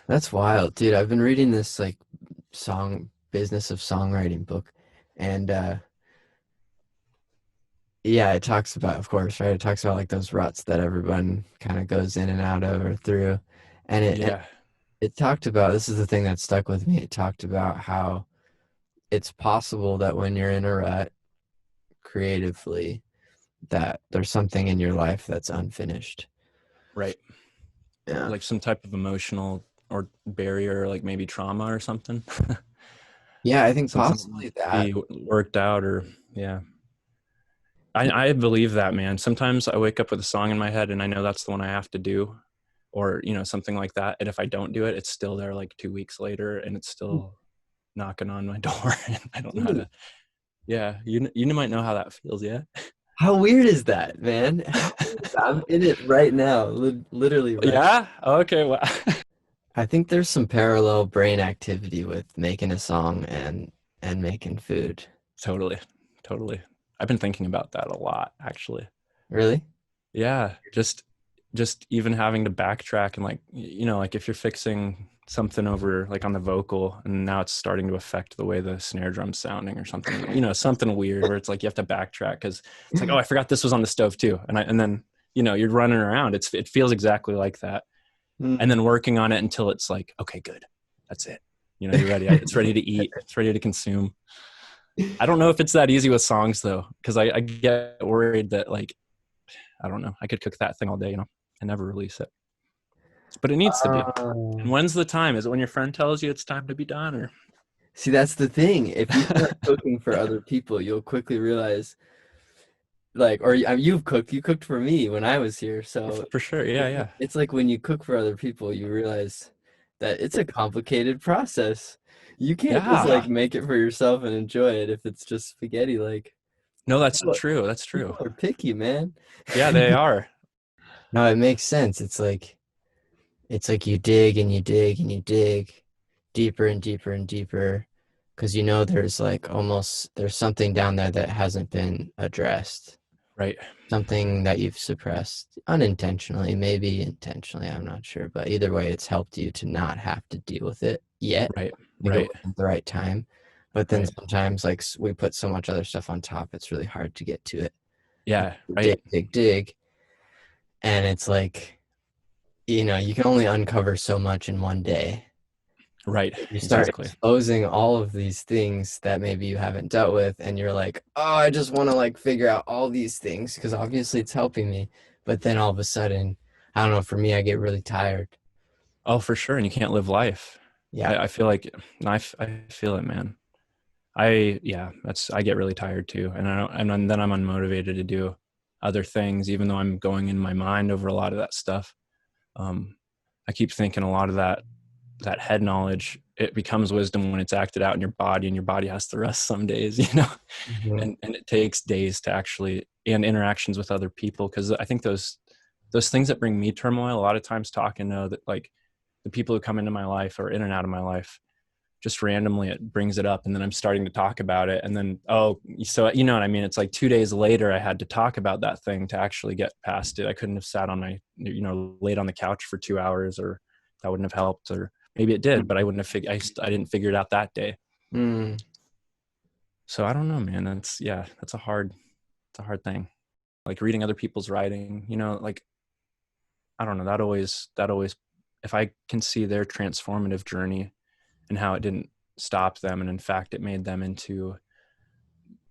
That's wild, dude. I've been reading this like song business of songwriting book, and yeah, it talks about, of course, right? It talks about like those ruts that everyone kind of goes in and out of or through, and Yeah, it talked about, this is the thing that stuck with me. It talked about how it's possible that when you're in a rut creatively, that there's something in your life that's unfinished. right. Yeah. Like some type of emotional or barrier, like maybe trauma or something. Yeah, I think Something that possibly needs to that. be worked out or yeah. I believe that, man. Sometimes I wake up with a song in my head and I know that's the one I have to do or, something like that. And if I don't do it, it's still there like 2 weeks later and it's still knocking on my door and I don't know how Dude, to, yeah, you might know how that feels. Yeah. how weird is that, man? How weird is that? I'm in it right now, literally right. Yeah. Okay. Well, I think there's some parallel brain activity with making a song and making food. totally. Totally. I've been thinking about that a lot, actually. Really? Yeah, just even having to backtrack and like like if you're fixing something over like on the vocal and now it's starting to affect the way the snare drum's sounding or something, something weird where it's like you have to backtrack because it's like, oh, I forgot this was on the stove too, and then you're running around. It feels exactly like that, and Hmm. then working on it until it's like, okay, good, that's it. You're ready. It's ready to eat. It's ready to consume. I don't know if it's that easy with songs though, because I get worried that like I don't know. I could cook that thing all day, and never release it. But it needs to be. And Oh. when's the time? Is it when your friend tells you it's time to be done or See, that's the thing. If you start cooking for other people, you'll quickly realize, like, or you cooked for me when I was here. So for sure. Yeah, yeah. it's like when you cook for other people, you realize that it's a complicated process. You can't just Yeah. like make it for yourself and enjoy it if it's just spaghetti. Like, No, that's people true. That's true. people are picky, man. Yeah, they are. No, it makes sense. It's like you dig and you dig and you dig deeper and deeper and deeper because there's like almost there's something down there that hasn't been addressed. Right. Something that you've suppressed unintentionally, maybe intentionally, I'm not sure, but either way, it's helped you to not have to deal with it yet. Right. I think it Right. wasn't the right time. But then Right. sometimes, like, we put so much other stuff on top, it's really hard to get to it. Yeah. Dig, Right. dig, dig. And it's like, you can only uncover so much in one day. Right. You start Exactly. exposing all of these things that maybe you haven't dealt with, and you're like, oh, I just want to like figure out all these things because obviously it's helping me. But then all of a sudden, I don't know, for me, I get really tired. Oh, for sure. And you can't live life. Yeah. I feel like I feel it, man. Yeah, I get really tired too. And I don't, and then I'm unmotivated to do other things, even though I'm going in my mind over a lot of that stuff. um, I keep thinking a lot of that head knowledge, it becomes wisdom when it's acted out in your body, and your body has to rest some days, Mhm. and it takes days to actually, and interactions with other people, because I think those things that bring me turmoil a lot of times, talking to that, like the people who come into my life or in and out of my life, just randomly it brings it up, and then I'm starting to talk about it, and then, oh, so you know what I mean, it's like 2 days later I had to talk about that thing to actually get past it. I couldn't have sat on my, laid on the couch for 2 hours, or that wouldn't have helped, or maybe it did, but I wouldn't have I didn't figure it out that day. Mm. So I don't know, man. That's, yeah, it's a hard thing, like reading other people's writing, like, I don't know, that always, if I can see their transformative journey and how it didn't stop them, and in fact it made them into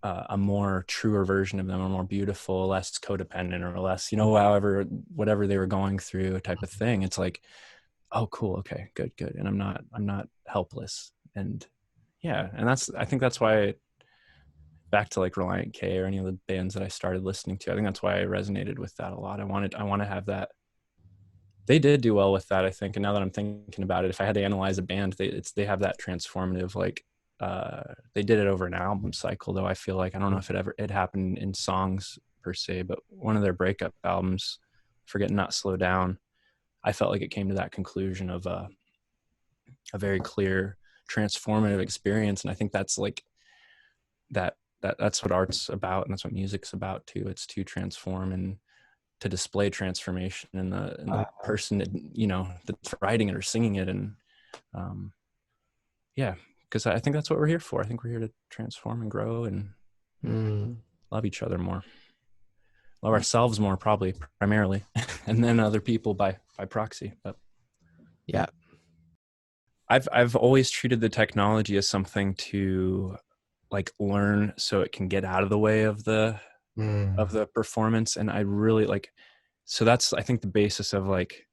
a more truer version of them, a more beautiful, less codependent, or less, however, whatever they were going through, type of thing. It's like, oh, cool, okay, good, good, and I'm not helpless. And yeah, and I think that's why, back to like Reliant K or any of the bands that I started listening to, I think that's why I resonated with that a lot. I want to have that. They did do well with that, I think. And now that I'm thinking about it, if I had to analyze a band, they have that transformative, like, they did it over an album cycle, though. I feel like, I don't know if it happened in songs per se, but one of their breakup albums, Forget Not Slow Down, I felt like it came to that conclusion of a very clear transformative experience. And I think that's like that's what art's about, and that's what music's about too. It's to transform and to display transformation in the person that, that's writing it or singing it. And Um, yeah, because I think that's what we're here for. I think we're here to transform and grow and Mm. love each other more, love ourselves more, probably primarily, and then other people by proxy. But Yeah. I've always treated the technology as something to like learn so it can get out of the way Mm. of the performance, and I really like, so that's I think the basis of like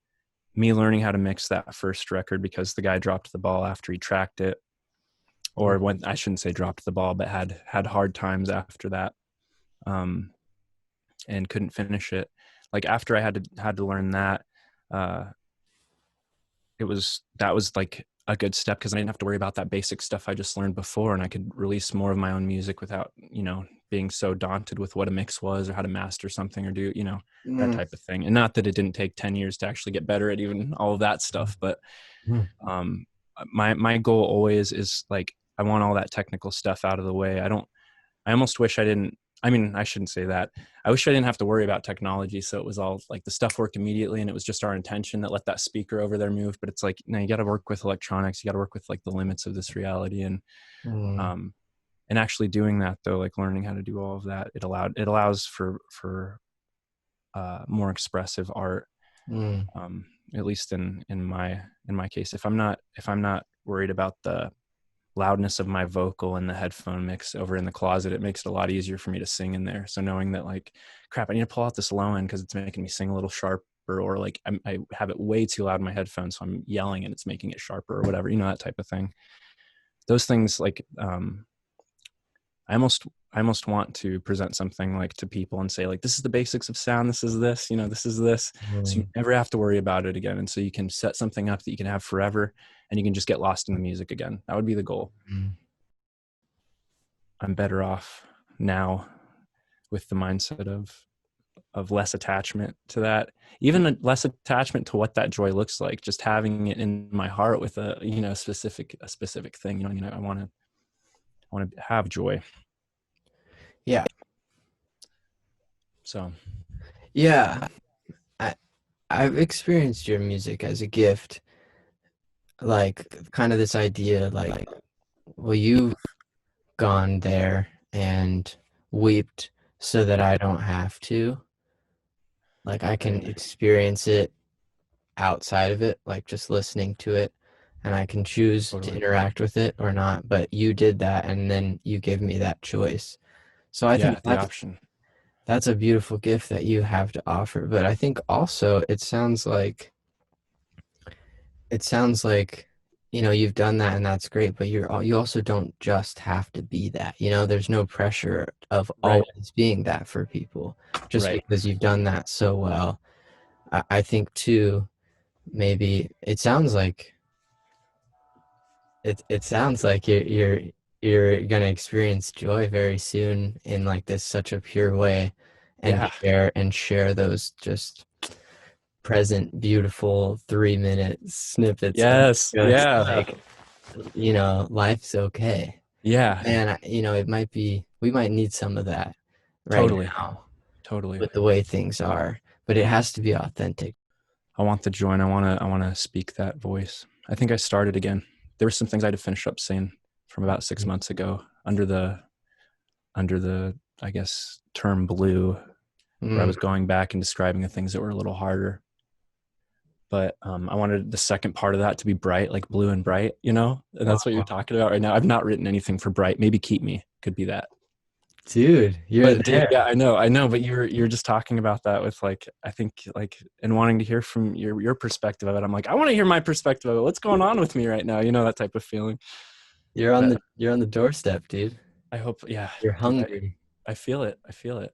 me learning how to mix that first record, because the guy dropped the ball after he tracked it, or when, I shouldn't say dropped the ball, but had hard times after that, um and couldn't finish it. Like after I had to learn that, uh that was like a good step, because I didn't have to worry about that basic stuff I just learned before, and I could release more of my own music without, being so daunted with what a mix was or how to master something or do, that Mm. type of thing. And not that it didn't take 10 years to actually get better at even all of that stuff, but Mm. um my goal always is like, I want all that technical stuff out of the way. I almost wish I didn't. I mean, I shouldn't say that. I wish I didn't have to worry about technology. So it was all like the stuff worked immediately, and it was just our intention that let that speaker over there move. But it's like, no, you got to work with electronics. You got to work with like the limits of this reality, Mm. um, and actually doing that though, like learning how to do all of that, it allows for more expressive art. Mm. At least in my case, if I'm not worried about the loudness of my vocal in the headphone mix over in the closet, it makes it a lot easier for me to sing in there. So knowing that like, crap, I need to pull out this low end because it's making me sing a little sharper, or like I have it way too loud in my headphones, so I'm yelling and it's making it sharper or whatever, that type of thing. Those things like, I almost want to present something like to people and say like, this is the basics of sound. This is this, this is this. So you Mm. never have to worry about it again. And so you can set something up that you can have forever, and you can just get lost in the music again. That would be the goal. Mm. I'm better off now with the mindset of less attachment to that, even less attachment to what that joy looks like, just having it in my heart with a specific thing. I want to have joy. Yeah. So Yeah. I I've experienced your music as a gift, like kind of this idea, like, well, you've gone there and wept so that I don't have to. Like I can right. experience it outside of it, like just listening to it, and I can choose to Totally. interact with it or not. But you did that, and then you gave me that choice. So I think Yeah, the option. that's a beautiful gift that you have to offer. But I think also it sounds like you've done that and that's great, but you also don't just have to be that. There's no pressure of Right. always being that for people just Right. because you've done that so well. I think too, maybe it sounds like you're gonna experience joy very soon in like this such a pure way, and Yeah. share those just present beautiful 3-minute snippets of Yes. just Yeah. like life's okay. Yeah. And we might need some of that right Totally. now Totally. with the way things are, but it has to be authentic. I want the joy, and I want to speak that voice. I think I started again. There were some things I had to finish up saying from about 6 months ago under the I guess term blue, where I Mm. was going back and describing the things that were a little harder. But I wanted the second part of that to be bright, like blue and bright, and that's what you're Oh, talking about right now. I've not written anything for bright. Maybe keep me could be that. dude, you're But dude, there. yeah, I know. But you're just talking about that with like, I think like, and wanting to hear from your perspective of it. I'm like, I want to hear my perspective of it. What's going on with me right now? That type of feeling. You're on But the doorstep, dude. I hope, yeah, You're dude, hungry. I feel it. I feel it.